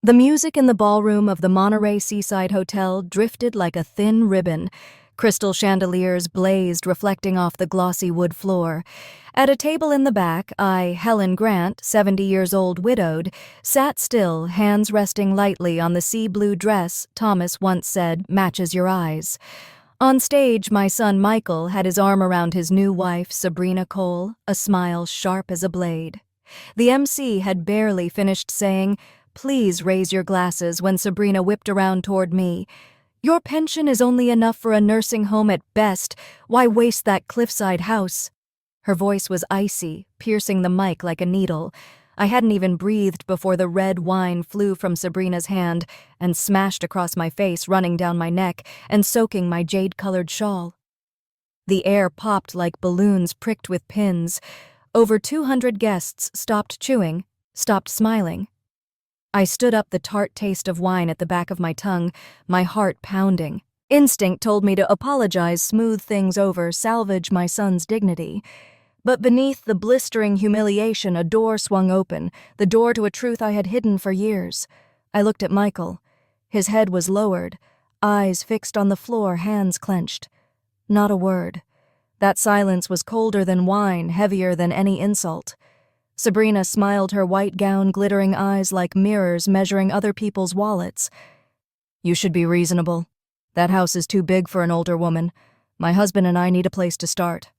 The music in the ballroom of the Monterey Seaside Hotel drifted like a thin ribbon. Crystal chandeliers blazed, reflecting off the glossy wood floor. At a table in the back, I, Helen Grant, 70 years old widowed, sat still, hands resting lightly on the sea-blue dress Thomas once said matches your eyes. On stage, my son Michael had his arm around his new wife, Sabrina Cole, a smile sharp as a blade. The MC had barely finished saying, "Please raise your glasses," when Sabrina whipped around toward me. "Your pension is only enough for a nursing home at best. Why waste that cliffside house?" Her voice was icy, piercing the mic like a needle. I hadn't even breathed before the red wine flew from Sabrina's hand and smashed across my face, running down my neck and soaking my jade-colored shawl. The air popped like balloons pricked with pins. Over 200 guests stopped chewing, stopped smiling. I stood up, the tart taste of wine at the back of my tongue, my heart pounding. Instinct told me to apologize, smooth things over, salvage my son's dignity. But beneath the blistering humiliation, a door swung open, the door to a truth I had hidden for years. I looked at Michael. His head was lowered, eyes fixed on the floor, hands clenched. Not a word. That silence was colder than wine, heavier than any insult. Sabrina smiled, her white gown glittering eyes like mirrors measuring other people's wallets. "You should be reasonable. That house is too big for an older woman. My husband and I need a place to start."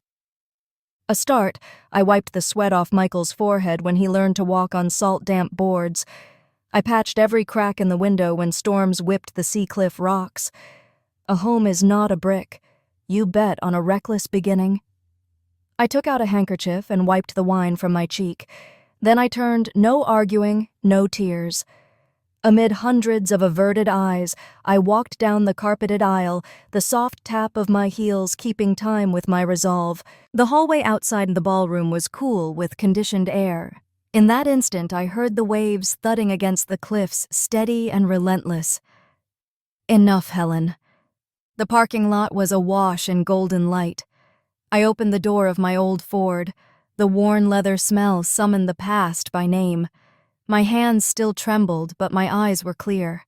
A start, I wiped the sweat off Michael's forehead when he learned to walk on salt-damp boards. I patched every crack in the window when storms whipped the sea cliff rocks. A home is not a brick. You bet on a reckless beginning. I took out a handkerchief and wiped the wine from my cheek. Then I turned, no arguing, no tears. Amid hundreds of averted eyes, I walked down the carpeted aisle, the soft tap of my heels keeping time with my resolve. The hallway outside the ballroom was cool with conditioned air. In that instant, I heard the waves thudding against the cliffs, steady and relentless. Enough, Helen. The parking lot was awash in golden light. I opened the door of my old Ford. The worn leather smell summoned the past by name. My hands still trembled, but my eyes were clear.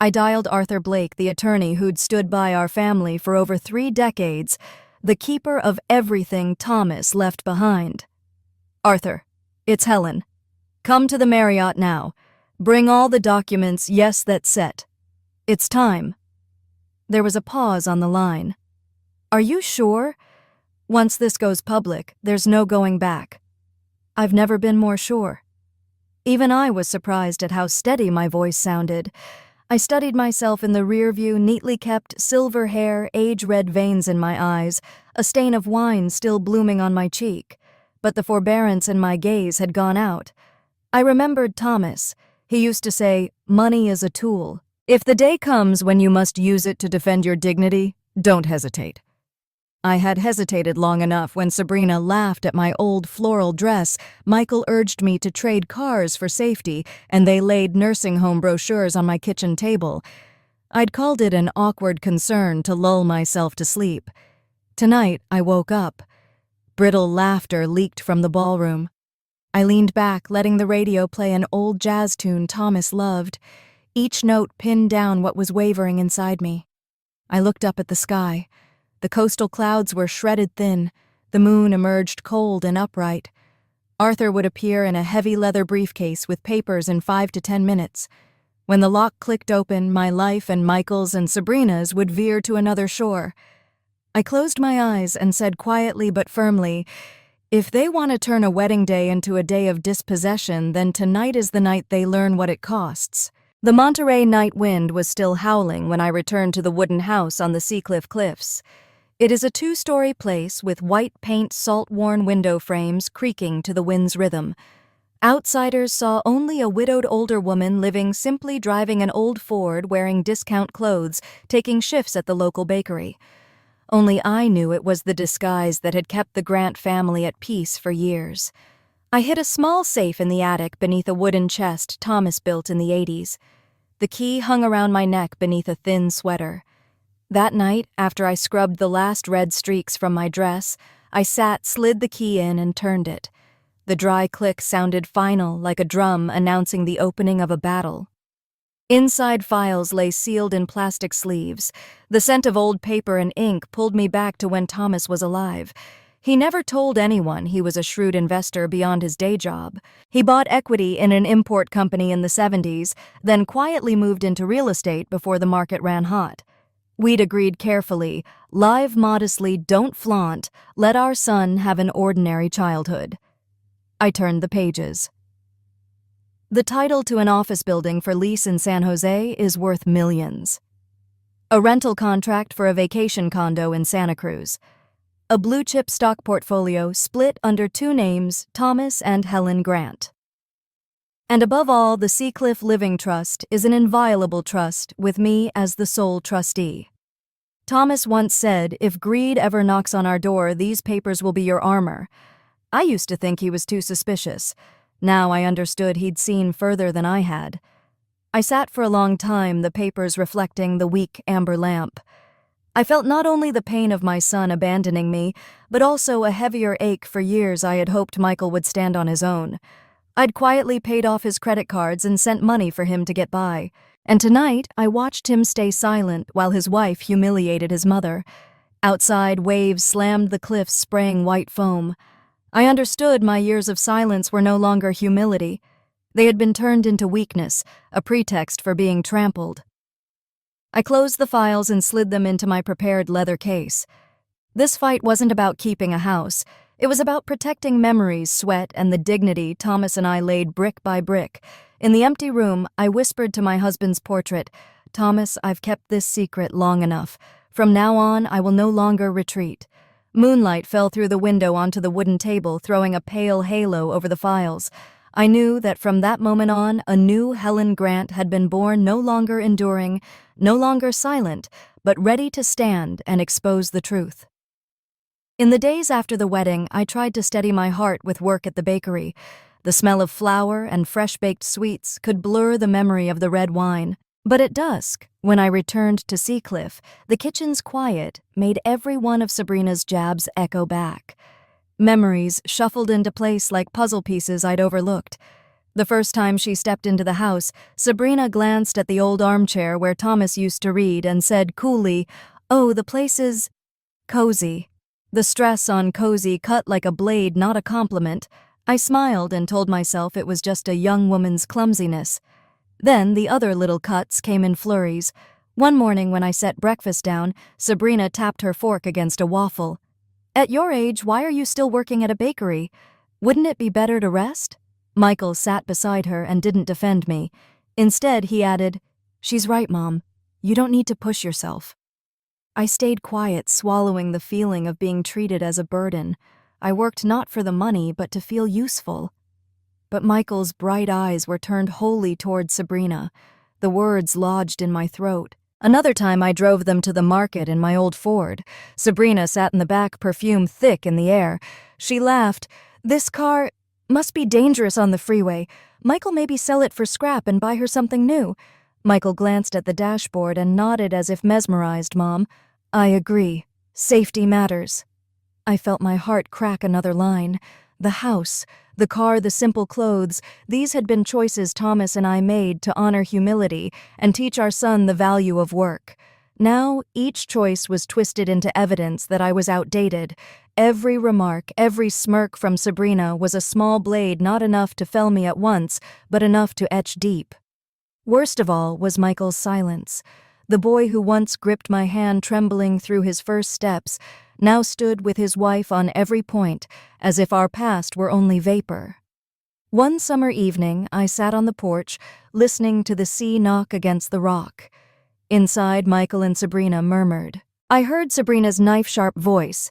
I dialed Arthur Blake, the attorney who'd stood by our family for over 3 decades, the keeper of everything Thomas left behind. "Arthur, it's Helen. Come to the Marriott now. Bring all the documents, yes, that's set. It's time." There was a pause on the line. "Are you sure? Once this goes public, there's no going back." "I've never been more sure." Even I was surprised at how steady my voice sounded. I studied myself in the rear view, neatly kept, silver hair, age-red veins in my eyes, a stain of wine still blooming on my cheek. But the forbearance in my gaze had gone out. I remembered Thomas. He used to say, "Money is a tool. If the day comes when you must use it to defend your dignity, don't hesitate." I had hesitated long enough. When Sabrina laughed at my old floral dress, Michael urged me to trade cars for safety, and they laid nursing home brochures on my kitchen table. I'd called it an awkward concern to lull myself to sleep. Tonight, I woke up. Brittle laughter leaked from the ballroom. I leaned back, letting the radio play an old jazz tune Thomas loved. Each note pinned down what was wavering inside me. I looked up at the sky. The coastal clouds were shredded thin. The moon emerged cold and upright. Arthur would appear in a heavy leather briefcase with papers in 5 to 10 minutes. When the lock clicked open, my life and Michael's and Sabrina's would veer to another shore. I closed my eyes and said quietly but firmly, "If they want to turn a wedding day into a day of dispossession, then tonight is the night they learn what it costs." The Monterey night wind was still howling when I returned to the wooden house on the Seacliff Cliffs. It is a 2-story place with white paint, salt-worn window frames creaking to the wind's rhythm. Outsiders saw only a widowed older woman living, simply driving an old Ford, wearing discount clothes, taking shifts at the local bakery. Only I knew it was the disguise that had kept the Grant family at peace for years. I hid a small safe in the attic beneath a wooden chest Thomas built in the 80s. The key hung around my neck beneath a thin sweater. That night, after I scrubbed the last red streaks from my dress, I sat, slid the key in, and turned it. The dry click sounded final, like a drum announcing the opening of a battle. Inside files lay sealed in plastic sleeves. The scent of old paper and ink pulled me back to when Thomas was alive. He never told anyone he was a shrewd investor beyond his day job. He bought equity in an import company in the 70s, then quietly moved into real estate before the market ran hot. We'd agreed carefully, live modestly, don't flaunt, let our son have an ordinary childhood. I turned the pages. The title to an office building for lease in San Jose is worth millions. A rental contract for a vacation condo in Santa Cruz. A blue-chip stock portfolio split under two names, Thomas and Helen Grant. And above all, the Seacliff Living Trust is an inviolable trust with me as the sole trustee. Thomas once said, if greed ever knocks on our door, these papers will be your armor. I used to think he was too suspicious. Now I understood he'd seen further than I had. I sat for a long time, the papers reflecting the weak amber lamp. I felt not only the pain of my son abandoning me, but also a heavier ache for years I had hoped Michael would stand on his own. I'd quietly paid off his credit cards and sent money for him to get by. And tonight, I watched him stay silent while his wife humiliated his mother. Outside, waves slammed the cliffs, spraying white foam. I understood my years of silence were no longer humility. They had been turned into weakness, a pretext for being trampled. I closed the files and slid them into my prepared leather case. This fight wasn't about keeping a house. It was about protecting memories, sweat, and the dignity Thomas and I laid brick by brick. In the empty room, I whispered to my husband's portrait, "Thomas, I've kept this secret long enough. From now on, I will no longer retreat." Moonlight fell through the window onto the wooden table, throwing a pale halo over the files. I knew that from that moment on, a new Helen Grant had been born, no longer enduring, no longer silent, but ready to stand and expose the truth. In the days after the wedding, I tried to steady my heart with work at the bakery. The smell of flour and fresh-baked sweets could blur the memory of the red wine. But at dusk, when I returned to Seacliff, the kitchen's quiet made every one of Sabrina's jabs echo back. Memories shuffled into place like puzzle pieces I'd overlooked. The first time she stepped into the house, Sabrina glanced at the old armchair where Thomas used to read and said coolly, "Oh, the place is cozy." The stress on cozy cut like a blade, not a compliment. I smiled and told myself it was just a young woman's clumsiness. Then the other little cuts came in flurries. One morning when I set breakfast down, Sabrina tapped her fork against a waffle. "At your age, why are you still working at a bakery? Wouldn't it be better to rest?" Michael sat beside her and didn't defend me. Instead, he added, "She's right, Mom. You don't need to push yourself." I stayed quiet, swallowing the feeling of being treated as a burden. I worked not for the money, but to feel useful. But Michael's bright eyes were turned wholly toward Sabrina. The words lodged in my throat. Another time I drove them to the market in my old Ford. Sabrina sat in the back, perfume thick in the air. She laughed. "This car must be dangerous on the freeway. Michael maybe sell it for scrap and buy her something new." Michael glanced at the dashboard and nodded as if mesmerized, Mom. "I agree. Safety matters." I felt my heart crack another line. The house, the car, the simple clothes, these had been choices Thomas and I made to honor humility and teach our son the value of work. Now, each choice was twisted into evidence that I was outdated. Every remark, every smirk from Sabrina was a small blade, not enough to fell me at once, but enough to etch deep. Worst of all was Michael's silence. The boy who once gripped my hand trembling through his first steps now stood with his wife on every point, as if our past were only vapor. One summer evening, I sat on the porch, listening to the sea knock against the rock. Inside, Michael and Sabrina murmured. I heard Sabrina's knife-sharp voice.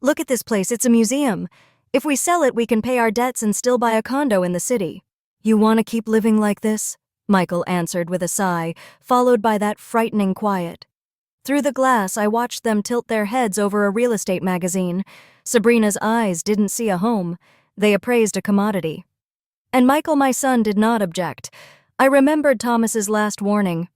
"Look at this place, it's a museum. If we sell it, we can pay our debts and still buy a condo in the city." "You want to keep living like this?" Michael answered with a sigh, followed by that frightening quiet. Through the glass, I watched them tilt their heads over a real estate magazine. Sabrina's eyes didn't see a home. They appraised a commodity. And Michael, my son, did not object. I remembered Thomas's last warning.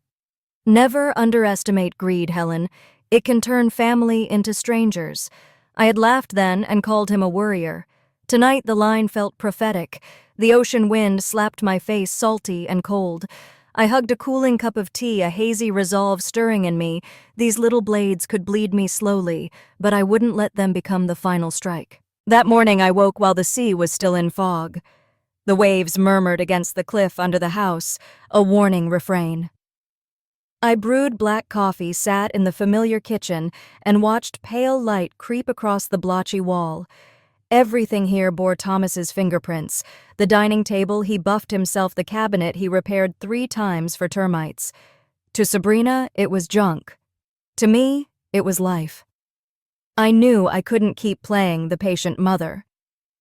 "Never underestimate greed, Helen. It can turn family into strangers." I had laughed then and called him a worrier. Tonight the line felt prophetic. The ocean wind slapped my face, salty and cold. I hugged a cooling cup of tea, a hazy resolve stirring in me. These little blades could bleed me slowly, but I wouldn't let them become the final strike. That morning I woke while the sea was still in fog. The waves murmured against the cliff under the house, a warning refrain. I brewed black coffee, sat in the familiar kitchen, and watched pale light creep across the blotchy wall. Everything here bore Thomas's fingerprints. The dining table, he buffed himself. The cabinet, he repaired 3 times for termites. To Sabrina, it was junk. To me, it was life. I knew I couldn't keep playing the patient mother.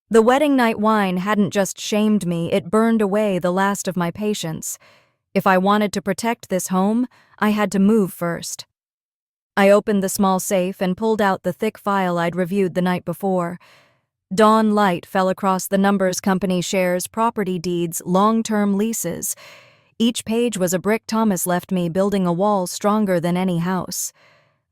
The wedding night wine hadn't just shamed me, it burned away the last of my patience. If I wanted to protect this home, I had to move first. I opened the small safe and pulled out the thick file I'd reviewed the night before. Dawn light fell across the numbers: company shares, property deeds, long-term leases. Each page was a brick Thomas left me, building a wall stronger than any house.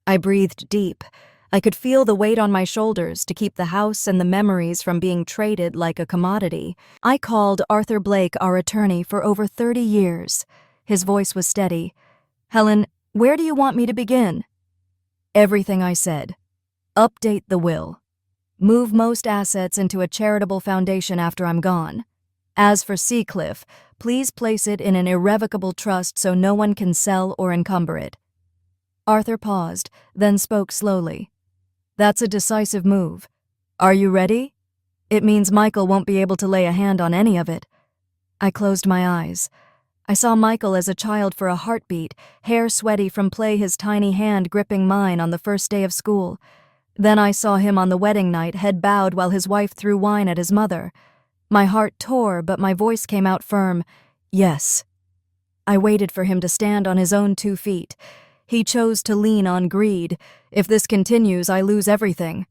I breathed deep. I could feel the weight on my shoulders to keep the house and the memories from being traded like a commodity. I called Arthur Blake, our attorney, for over 30 years. His voice was steady. "Helen, where do you want me to begin?" Everything I said. Update the will. Move most assets into a charitable foundation after I'm gone. As for Seacliff, please place it in an irrevocable trust so no one can sell or encumber it. Arthur paused, then spoke slowly. "That's a decisive move. Are you ready? It means Michael won't be able to lay a hand on any of it." I closed my eyes. I saw Michael as a child for a heartbeat, hair sweaty from play, his tiny hand gripping mine on the first day of school. Then I saw him on the wedding night, head bowed while his wife threw wine at his mother. My heart tore, but my voice came out firm. Yes. I waited for him to stand on his own 2 feet. He chose to lean on greed. If this continues, I lose everything.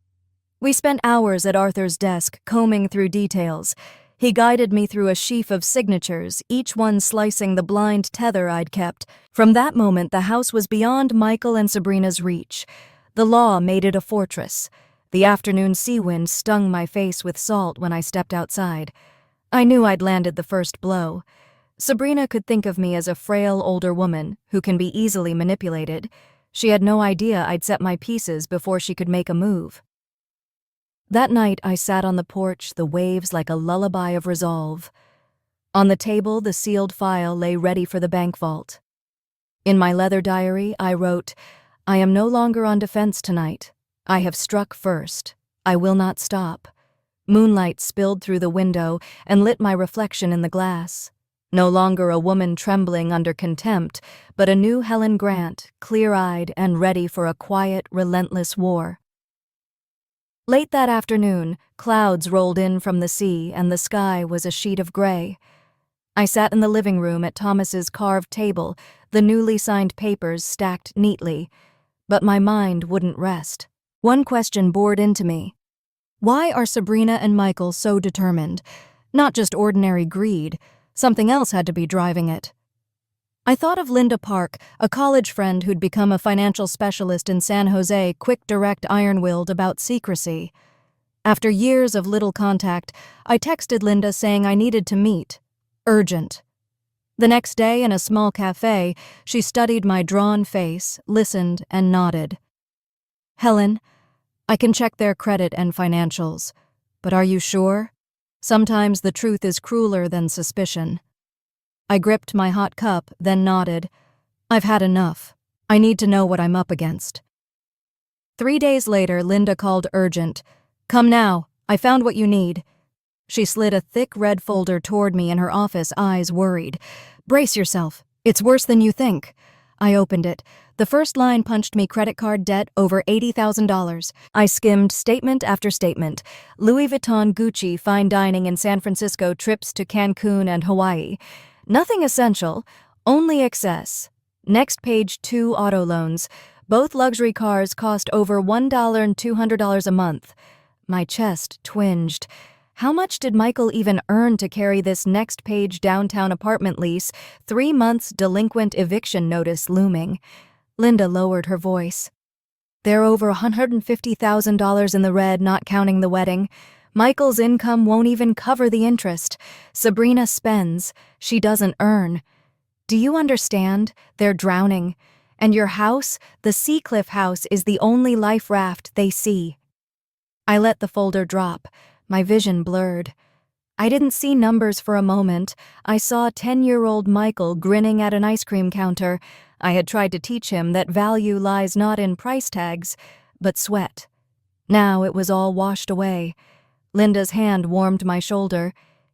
We spent hours at Arthur's desk, combing through details. He guided me through a sheaf of signatures, each one slicing the blind tether I'd kept. From that moment, the house was beyond Michael and Sabrina's reach. The law made it a fortress. The afternoon sea wind stung my face with salt when I stepped outside. I knew I'd landed the first blow. Sabrina could think of me as a frail older woman who can be easily manipulated. She had no idea I'd set my pieces before she could make a move. That night I sat on the porch, the waves like a lullaby of resolve. On the table, the sealed file lay ready for the bank vault. In my leather diary, I wrote, "I am no longer on defense tonight. I have struck first. I will not stop." Moonlight spilled through the window and lit my reflection in the glass. No longer a woman trembling under contempt, but a new Helen Grant, clear-eyed and ready for a quiet, relentless war. Late that afternoon, clouds rolled in from the sea and the sky was a sheet of gray. I sat in the living room at Thomas's carved table, the newly signed papers stacked neatly, but my mind wouldn't rest. One question bored into me. Why are Sabrina and Michael so determined? Not just ordinary greed. Something else had to be driving it. I thought of Linda Park, a college friend who'd become a financial specialist in San Jose, quick, direct, iron-willed about secrecy. After years of little contact, I texted Linda saying I needed to meet. Urgent. The next day, in a small cafe, she studied my drawn face, listened, and nodded. "Helen, I can check their credit and financials. But are you sure? Sometimes the truth is crueler than suspicion." I gripped my hot cup, then nodded. "I've had enough. I need to know what I'm up against." 3 days later, Linda called urgent. "Come now. I found what you need." She slid a thick red folder toward me in her office, eyes worried. "Brace yourself. It's worse than you think." I opened it. The first line punched me: credit card debt over $80,000. I skimmed statement after statement. Louis Vuitton, Gucci, fine dining in San Francisco, trips to Cancun and Hawaii. Nothing essential, only excess. Next page, 2 auto loans. Both luxury cars cost over $1 and $200 a month. My chest twinged. How much did Michael even earn to carry this next page? Downtown apartment lease, 3 months delinquent eviction notice looming. Linda lowered her voice. "They're over $150,000 in the red, not counting the wedding. Michael's income won't even cover the interest. Sabrina spends. She doesn't earn. Do you understand? They're drowning. And your house, the Sea Cliff house, is the only life raft they see. I let the folder drop, my vision blurred. I didn't see numbers for a moment. I saw 10-year-old Michael grinning at an ice cream counter. I had tried to teach him that value lies not in price tags, but sweat. Now it was all washed away. Linda's hand warmed my shoulder.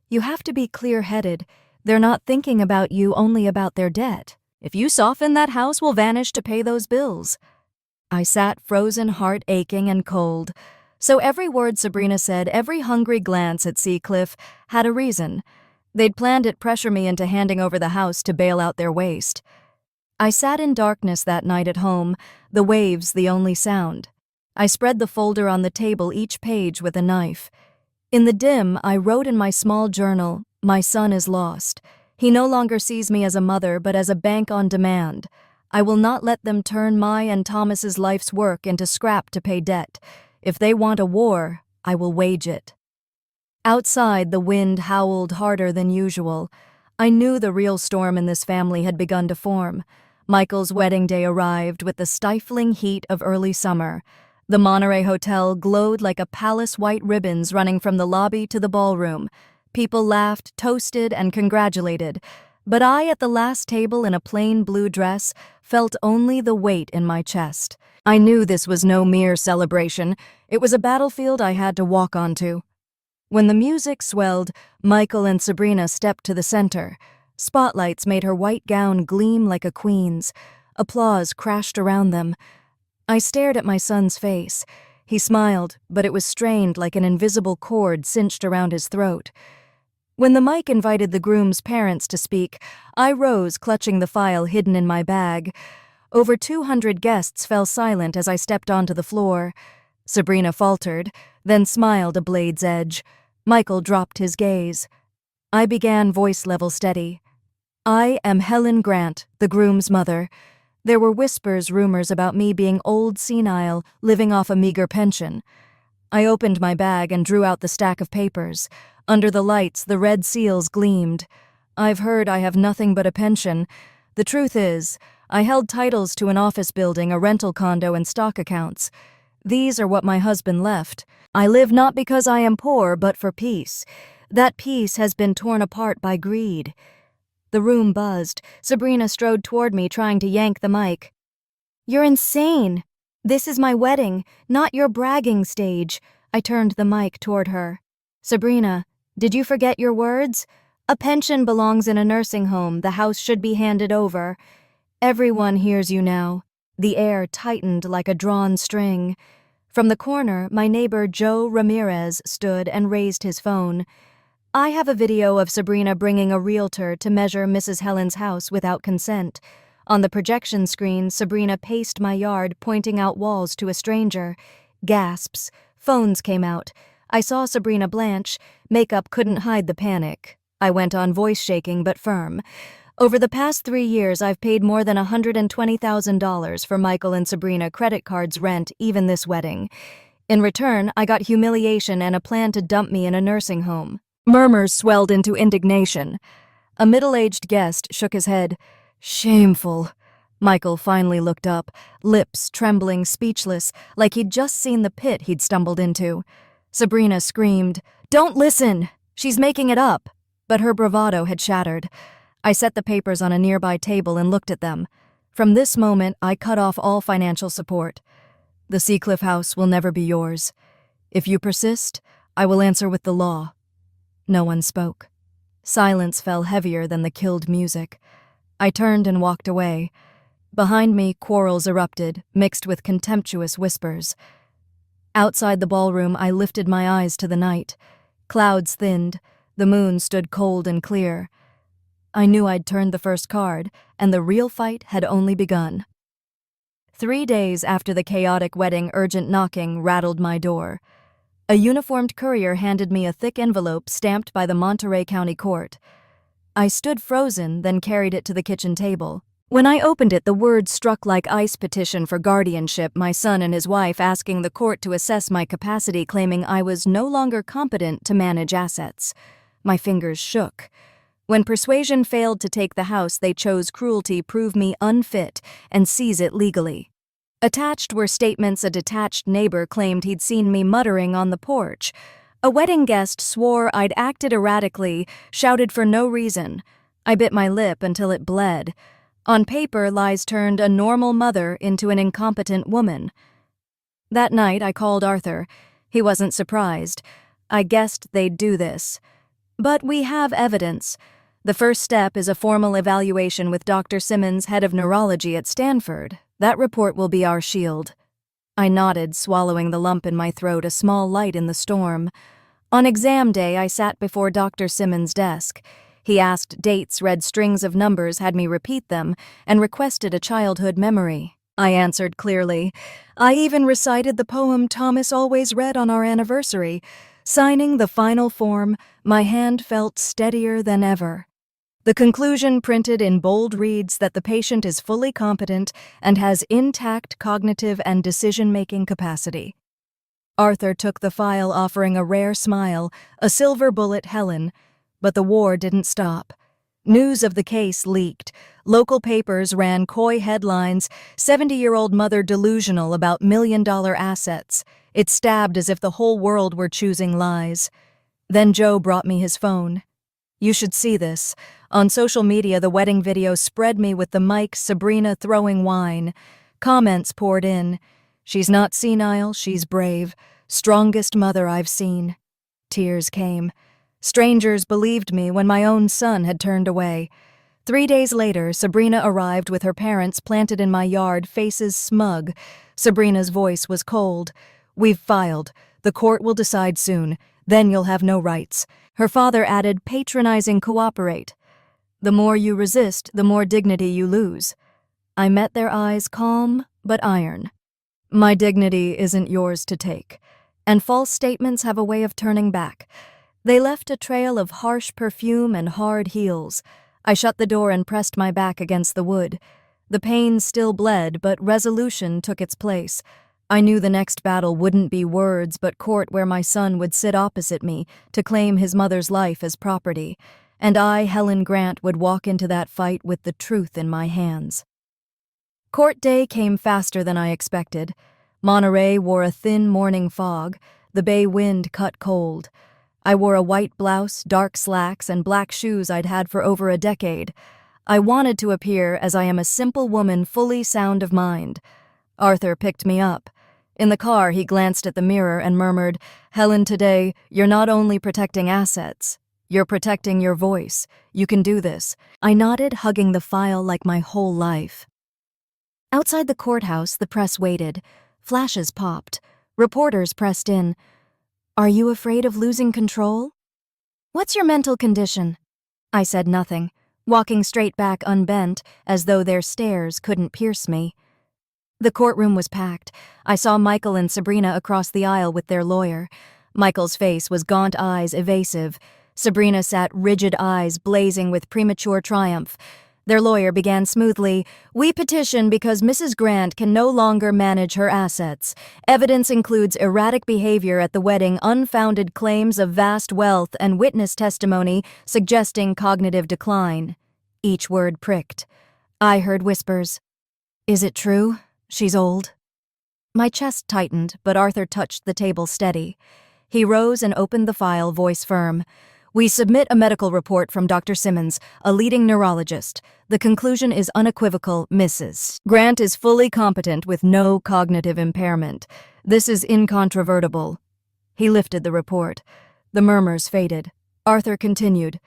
You have to be clear-headed. They're not thinking about you, only about their debt. If you soften, that house will vanish to pay those bills. I sat frozen, heart aching and cold. So every word Sabrina said, every hungry glance at Sea Cliff, had a reason. They'd planned it, pressure me into handing over the house to bail out their waste. I sat in darkness that night at home, the waves the only sound. I spread the folder on the table, each page with a knife. In the dim, I wrote in my small journal, "My son is lost. He no longer sees me as a mother, but as a bank on demand. I will not let them turn my and Thomas's life's work into scrap to pay debt. If they want a war, I will wage it." Outside, the wind howled harder than usual. I knew the real storm in this family had begun to form. Michael's wedding day arrived with the stifling heat of early summer. The Monterey Hotel glowed like a palace, white ribbons running from the lobby to the ballroom. People laughed, toasted, and congratulated. But I, at the last table in a plain blue dress, felt only the weight in my chest. I knew this was no mere celebration. It was a battlefield I had to walk onto. When the music swelled, Michael and Sabrina stepped to the center. Spotlights made her white gown gleam like a queen's. Applause crashed around them. I stared at my son's face. He smiled, but it was strained like an invisible cord cinched around his throat. When the mic invited the groom's parents to speak, I rose, clutching the file hidden in my bag. Over 200 guests fell silent as I stepped onto the floor. Sabrina faltered, then smiled a blade's edge. Michael dropped his gaze. I began, voice level steady. "I am Helen Grant, the groom's mother. There were whispers, rumors about me being old, senile, living off a meager pension." I opened my bag and drew out the stack of papers. Under the lights, the red seals gleamed. "I've heard I have nothing but a pension. The truth is, I held titles to an office building, a rental condo, and stock accounts. These are what my husband left. I live not because I am poor, but for peace. That peace has been torn apart by greed." The room buzzed. Sabrina strode toward me, trying to yank the mic. "You're insane. This is my wedding, not your bragging stage." I turned the mic toward her. "Sabrina, did you forget your words? A pension belongs in a nursing home. The house should be handed over. Everyone hears you now." The air tightened like a drawn string. From the corner, my neighbor Joe Ramirez stood and raised his phone. I have a video of Sabrina bringing a realtor to measure Mrs. Helen's house without consent. On the projection screen, Sabrina paced my yard, pointing out walls to a stranger. Gasps. Phones came out. I saw Sabrina blanch. Makeup couldn't hide the panic. I went on, voice shaking but firm. "Over the past 3 years, I've paid more than $120,000 for Michael and Sabrina, credit cards, rent, even this wedding. In return, I got humiliation and a plan to dump me in a nursing home." Murmurs swelled into indignation. A middle-aged guest shook his head. "Shameful." Michael finally looked up, lips trembling, speechless, like he'd just seen the pit he'd stumbled into. Sabrina screamed, "Don't listen! She's making it up!" But her bravado had shattered. I set the papers on a nearby table and looked at them. From this moment, I cut off all financial support. "The Sea Cliff house will never be yours. If you persist, I will answer with the law." No one spoke. Silence fell heavier than the killed music. I turned and walked away. Behind me, quarrels erupted, mixed with contemptuous whispers. Outside the ballroom, I lifted my eyes to the night. Clouds thinned. The moon stood cold and clear. I knew I'd turned the first card, and the real fight had only begun. 3 days after the chaotic wedding, urgent knocking rattled my door. A uniformed courier handed me a thick envelope stamped by the Monterey County Court. I stood frozen, then carried it to the kitchen table. When I opened it, the words struck like ice: petition for guardianship, my son and his wife asking the court to assess my capacity, claiming I was no longer competent to manage assets. My fingers shook. When persuasion failed to take the house, they chose cruelty, prove me unfit, and seize it legally. Attached were statements a detached neighbor claimed he'd seen me muttering on the porch. A wedding guest swore I'd acted erratically, shouted for no reason. I bit my lip until it bled. On paper, lies turned a normal mother into an incompetent woman. That night, I called Arthur. He wasn't surprised. I guessed they'd do this. But we have evidence. The first step is a formal evaluation with Dr. Simmons, head of neurology at Stanford. That report will be our shield. I nodded, swallowing the lump in my throat, a small light in the storm. On exam day, I sat before Dr. Simmons' desk. He asked dates, read strings of numbers, had me repeat them, and requested a childhood memory. I answered clearly. I even recited the poem Thomas always read on our anniversary. Signing the final form, my hand felt steadier than ever. The conclusion printed in bold reads that the patient is fully competent and has intact cognitive and decision-making capacity. Arthur took the file, offering a rare smile, a silver bullet Helen. But the war didn't stop. News of the case leaked. Local papers ran coy headlines, 70-year-old mother delusional about million-dollar assets. It stabbed as if the whole world were choosing lies. Then Joe brought me his phone. You should see this. On social media, the wedding video spread me with the mic, Sabrina throwing wine. Comments poured in. She's not senile, she's brave. Strongest mother I've seen. Tears came. Strangers believed me when my own son had turned away. 3 days later, Sabrina arrived with her parents planted in my yard, faces smug. Sabrina's voice was cold. We've filed. The court will decide soon. Then you'll have no rights. Her father added, patronizing, cooperate. The more you resist, the more dignity you lose. I met their eyes, calm but iron. My dignity isn't yours to take. And false statements have a way of turning back. They left a trail of harsh perfume and hard heels. I shut the door and pressed my back against the wood. The pain still bled, but resolution took its place. I knew the next battle wouldn't be words, but court, where my son would sit opposite me to claim his mother's life as property. And I, Helen Grant, would walk into that fight with the truth in my hands. Court day came faster than I expected. Monterey wore a thin morning fog. The bay wind cut cold. I wore a white blouse, dark slacks, and black shoes I'd had for over a decade. I wanted to appear as I am a simple woman fully sound of mind. Arthur picked me up. In the car, he glanced at the mirror and murmured, Helen, today, you're not only protecting assets. You're protecting your voice. You can do this. I nodded, hugging the file like my whole life. Outside the courthouse, the press waited. Flashes popped. Reporters pressed in. Are you afraid of losing control? What's your mental condition? I said nothing, walking straight back unbent, as though their stares couldn't pierce me. The courtroom was packed. I saw Michael and Sabrina across the aisle with their lawyer. Michael's face was gaunt eyes, evasive. Sabrina sat rigid eyes blazing with premature triumph. Their lawyer began smoothly, We petition because Mrs. Grant can no longer manage her assets. Evidence includes erratic behavior at the wedding, unfounded claims of vast wealth, and witness testimony suggesting cognitive decline. Each word pricked. I heard whispers. Is it true? She's old. My chest tightened, but Arthur touched the table steady. He rose and opened the file, voice firm. We submit a medical report from Dr. Simmons, a leading neurologist. The conclusion is unequivocal, Mrs. Grant is fully competent with no cognitive impairment. This is incontrovertible. He lifted the report. The murmurs faded. Arthur continued.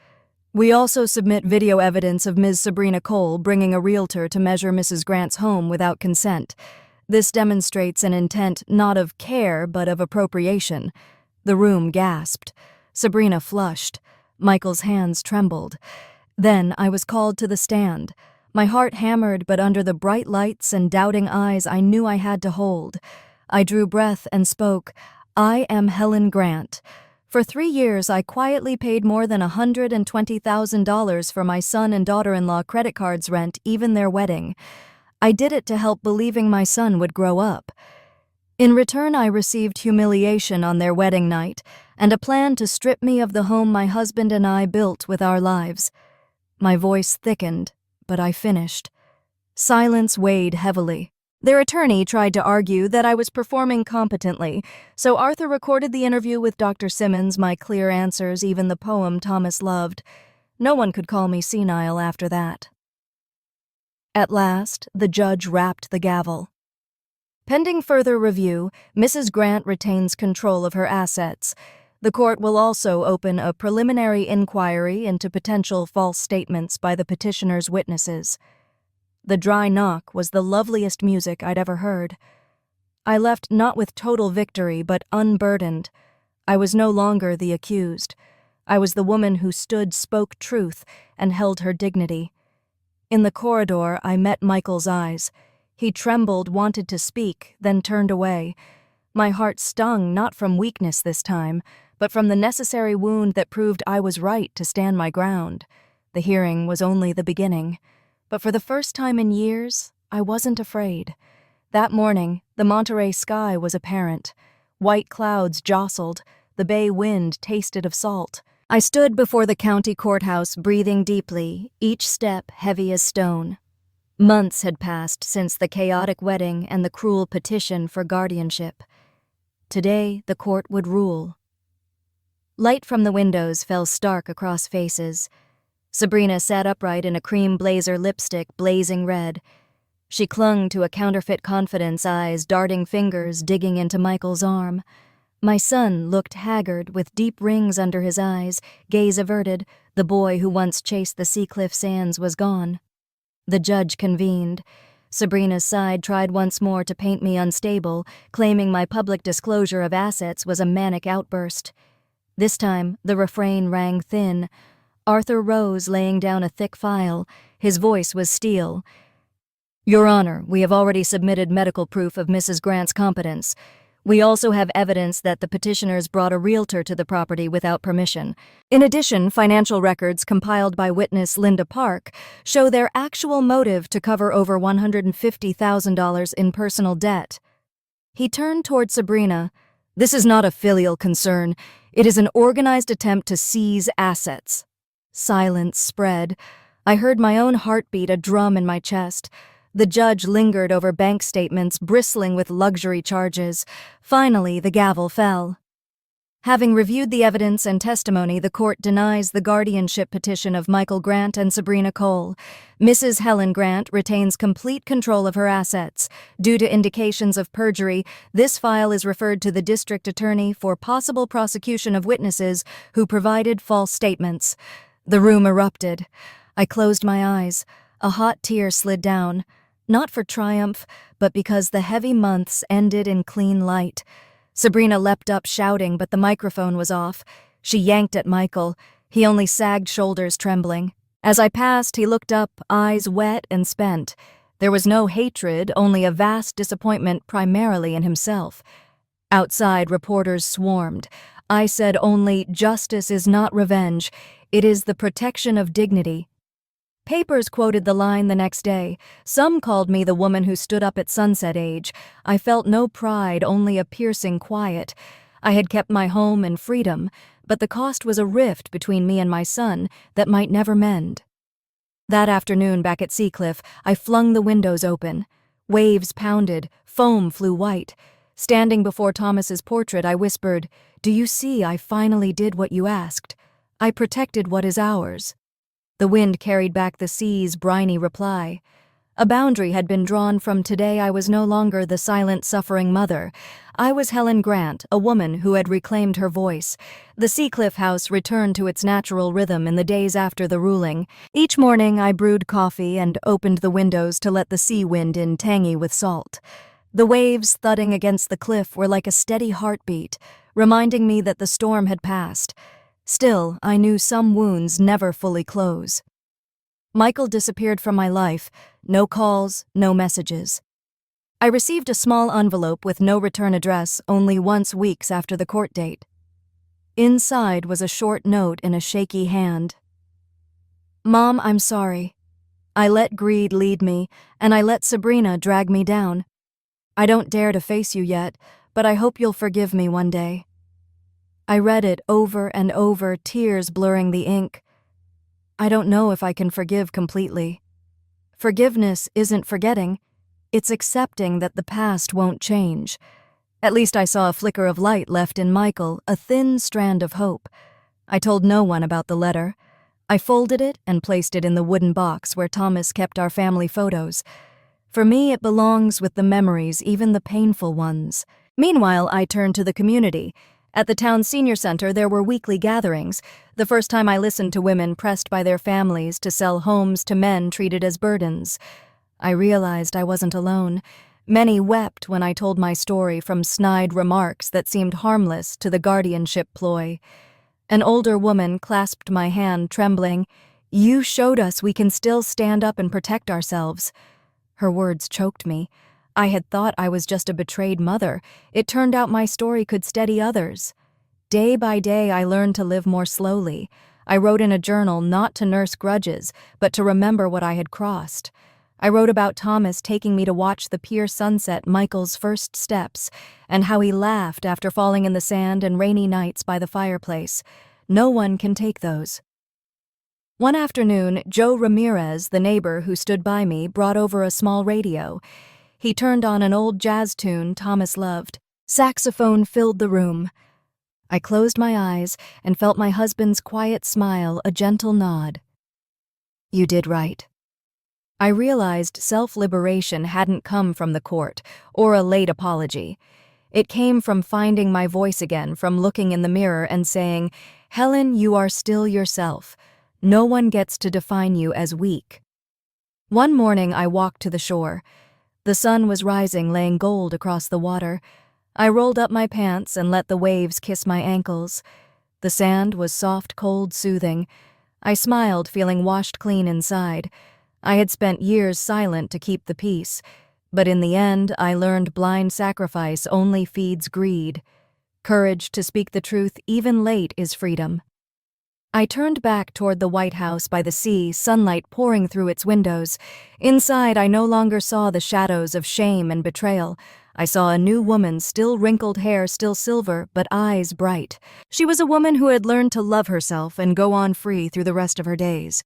We also submit video evidence of Ms. Sabrina Cole bringing a realtor to measure Mrs. Grant's home without consent. This demonstrates an intent not of care but of appropriation. The room gasped. Sabrina flushed. Michael's hands trembled. Then I was called to the stand. My heart hammered, but under the bright lights and doubting eyes I knew I had to hold. I drew breath and spoke. I am Helen Grant. For 3 years, I quietly paid more than $120,000 for my son and daughter-in-law credit cards, rent, even their wedding. I did it to help, believing my son would grow up. In return, I received humiliation on their wedding night and a plan to strip me of the home my husband and I built with our lives. My voice thickened, but I finished. Silence weighed heavily. Their attorney tried to argue that I was performing competently, so Arthur recorded the interview with Dr. Simmons, my clear answers, even the poem Thomas loved. No one could call me senile after that. At last, the judge rapped the gavel. Pending further review, Mrs. Grant retains control of her assets. The court will also open a preliminary inquiry into potential false statements by the petitioner's witnesses. The dry knock was the loveliest music I'd ever heard. I left not with total victory, but unburdened. I was no longer the accused. I was the woman who stood, spoke truth, and held her dignity. In the corridor, I met Michael's eyes. He trembled, wanted to speak, then turned away. My heart stung, not from weakness this time, but from the necessary wound that proved I was right to stand my ground. The hearing was only the beginning. But for the first time in years, I wasn't afraid. That morning, the Monterey sky was apparent. White clouds jostled, the bay wind tasted of salt. I stood before the county courthouse, breathing deeply, each step heavy as stone. Months had passed since the chaotic wedding and the cruel petition for guardianship. Today, the court would rule. Light from the windows fell stark across faces. Sabrina sat upright in a cream blazer lipstick blazing red. She clung to a counterfeit confidence, eyes darting, fingers digging into Michael's arm. My son looked haggard, with deep rings under his eyes, gaze averted. The boy who once chased the Seacliff sands was gone. The judge convened. Sabrina's side tried once more to paint me unstable, claiming my public disclosure of assets was a manic outburst. This time, the refrain rang thin. Arthur rose, laying down a thick file. His voice was steel. "Your Honor, we have already submitted medical proof of Mrs. Grant's competence. We also have evidence that the petitioners brought a realtor to the property without permission. In addition, financial records compiled by witness Linda Park show their actual motive to cover over $150,000 in personal debt." He turned toward Sabrina. "This is not a filial concern. It is an organized attempt to seize assets." Silence spread. I heard my own heartbeat, a drum in my chest. The judge lingered over bank statements bristling with luxury charges. Finally, the gavel fell. Having reviewed the evidence and testimony, the court denies the guardianship petition of Michael Grant and Sabrina Cole. Mrs. Helen Grant retains complete control of her assets. Due to indications of perjury, this file is referred to the district attorney for possible prosecution of witnesses who provided false statements. The room erupted. I closed my eyes. A hot tear slid down. Not for triumph, but because the heavy months ended in clean light. Sabrina leapt up shouting, but the microphone was off. She yanked at Michael. He only sagged, shoulders trembling. As I passed, he looked up, eyes wet and spent. There was no hatred, only a vast disappointment, primarily in himself. Outside, reporters swarmed. I said only, "Justice is not revenge. It is the protection of dignity." Papers quoted the line the next day. Some called me the woman who stood up at sunset age. I felt no pride, only a piercing quiet. I had kept my home and freedom, but the cost was a rift between me and my son that might never mend. That afternoon back at Seacliff, I flung the windows open. Waves pounded, foam flew white. Standing before Thomas's portrait, I whispered, "Do you see I finally did what you asked? I protected what is ours." The wind carried back the sea's briny reply. A boundary had been drawn. From today I was no longer the silent, suffering mother. I was Helen Grant, a woman who had reclaimed her voice. The Seacliff house returned to its natural rhythm in the days after the ruling. Each morning I brewed coffee and opened the windows to let the sea wind in, tangy with salt. The waves thudding against the cliff were like a steady heartbeat, reminding me that the storm had passed. Still, I knew some wounds never fully close. Michael disappeared from my life. No calls, no messages. I received a small envelope with no return address only once weeks after the court date. Inside was a short note in a shaky hand. "Mom, I'm sorry. I let greed lead me, and I let Sabrina drag me down. I don't dare to face you yet, but I hope you'll forgive me one day." I read it over and over, tears blurring the ink. I don't know if I can forgive completely. Forgiveness isn't forgetting, it's accepting that the past won't change. At least I saw a flicker of light left in Michael, a thin strand of hope. I told no one about the letter. I folded it and placed it in the wooden box where Thomas kept our family photos. For me, it belongs with the memories, even the painful ones. Meanwhile, I turned to the community. At the town senior center, there were weekly gatherings, the first time I listened to women pressed by their families to sell homes to men treated as burdens. I realized I wasn't alone. Many wept when I told my story, from snide remarks that seemed harmless to the guardianship ploy. An older woman clasped my hand, trembling. "You showed us we can still stand up and protect ourselves." Her words choked me. I had thought I was just a betrayed mother. It turned out my story could steady others. Day by day, I learned to live more slowly. I wrote in a journal not to nurse grudges, but to remember what I had crossed. I wrote about Thomas taking me to watch the pier sunset, Michael's first steps, and how he laughed after falling in the sand and rainy nights by the fireplace. No one can take those. One afternoon, Joe Ramirez, the neighbor who stood by me, brought over a small radio. He turned on an old jazz tune Thomas loved. Saxophone filled the room. I closed my eyes and felt my husband's quiet smile, a gentle nod. "You did right." I realized self-liberation hadn't come from the court or a late apology. It came from finding my voice again, from looking in the mirror and saying, "Helen, you are still yourself. No one gets to define you as weak." One morning I walked to the shore. The sun was rising, laying gold across the water. I rolled up my pants and let the waves kiss my ankles. The sand was soft, cold, soothing. I smiled, feeling washed clean inside. I had spent years silent to keep the peace, but in the end I learned blind sacrifice only feeds greed. Courage to speak the truth, even late, is freedom. I turned back toward the White House by the sea, sunlight pouring through its windows. Inside, I no longer saw the shadows of shame and betrayal. I saw a new woman, still wrinkled hair, still silver, but eyes bright. She was a woman who had learned to love herself and go on free through the rest of her days.